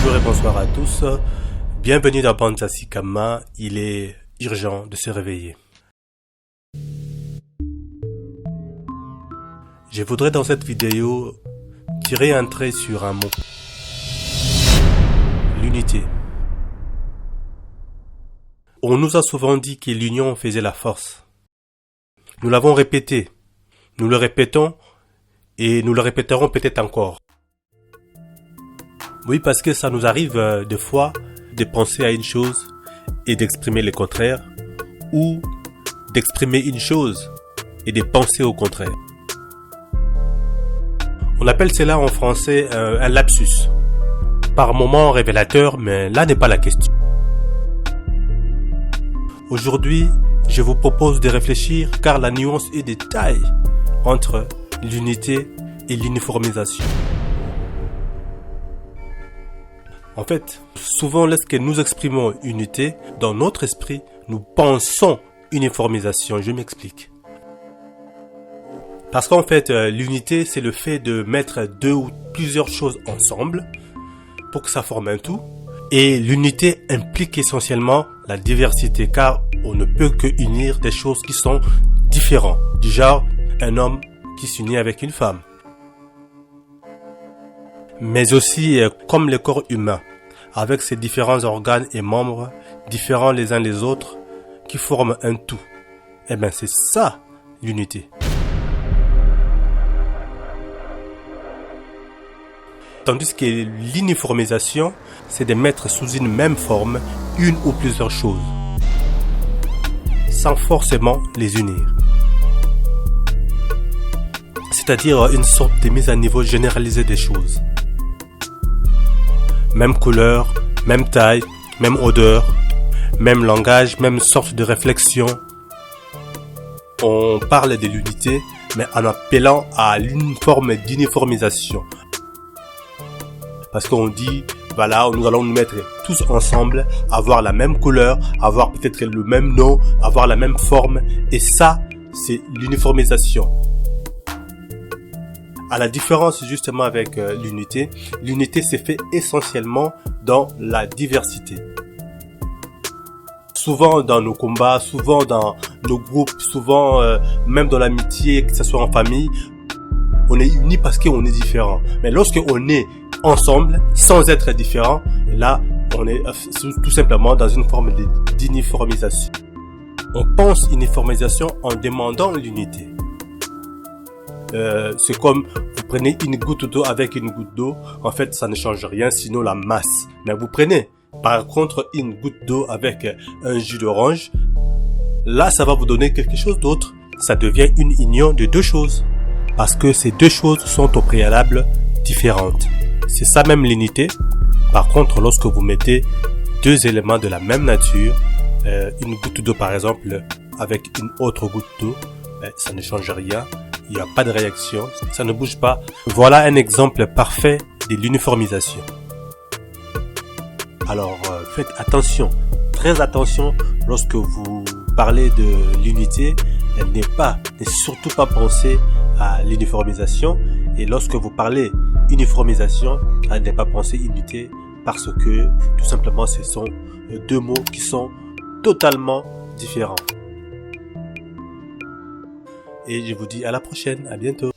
Bonjour et bonsoir à tous. Bienvenue dans Banzasi Kama. Il est urgent de se réveiller. Je voudrais dans cette vidéo tirer un trait sur un mot. L'unité. On nous a souvent dit que l'union faisait la force. Nous l'avons répété. Nous le répétons et nous le répéterons peut-être encore. Oui, parce que ça nous arrive des fois de penser à une chose et d'exprimer le contraire, ou d'exprimer une chose et de penser au contraire. On appelle cela en français un lapsus. Par moments révélateur, mais là n'est pas la question. Aujourd'hui, je vous propose de réfléchir car la nuance est de taille entre l'unité et l'uniformisation. En fait, souvent lorsque nous exprimons unité, dans notre esprit, nous pensons uniformisation. Je m'explique. Parce qu'en fait, l'unité, c'est le fait de mettre deux ou plusieurs choses ensemble pour que ça forme un tout. Et l'unité implique essentiellement la diversité, car on ne peut que unir des choses qui sont différentes. Du genre, un homme qui s'unit avec une femme. Mais aussi comme le corps humain, avec ses différents organes et membres, différents les uns les autres, qui forment un tout. Eh bien, c'est ça, l'unité. Tandis que l'uniformisation, c'est de mettre sous une même forme une ou plusieurs choses, sans forcément les unir. C'est-à-dire une sorte de mise à niveau généralisée des choses. Même couleur, même taille, même odeur, même langage, même sorte de réflexion. On parle de l'unité, mais en appelant à une forme d'uniformisation. Parce qu'on dit, voilà, nous allons nous mettre tous ensemble, avoir la même couleur, avoir peut-être le même nom, avoir la même forme. Et ça, c'est l'uniformisation. À la différence justement avec l'unité, l'unité s'est fait essentiellement dans la diversité. Souvent dans nos combats, souvent dans nos groupes, souvent même dans l'amitié, que ce soit en famille, on est unis parce qu'on est différents. Mais lorsqu'on est ensemble, sans être différents, là, on est tout simplement dans une forme d'uniformisation. On pense uniformisation en demandant l'unité. C'est comme vous prenez une goutte d'eau avec une goutte d'eau, en fait ça ne change rien sinon la masse. Mais vous prenez par contre une goutte d'eau avec un jus d'orange, là ça va vous donner quelque chose d'autre. Ça devient une union de deux choses, parce que ces deux choses sont au préalable différentes. C'est ça même l'unité. Par contre, lorsque vous mettez deux éléments de la même nature, une goutte d'eau par exemple avec une autre goutte d'eau, ça ne change rien. Il n'y a pas de réaction, ça ne bouge pas. Voilà un exemple parfait de l'uniformisation. Alors, faites attention, très attention lorsque vous parlez de l'unité. Ne surtout pas penser à l'uniformisation. Et lorsque vous parlez uniformisation, ne pas penser unité, parce que tout simplement ce sont deux mots qui sont totalement différents. Et je vous dis à la prochaine, à bientôt.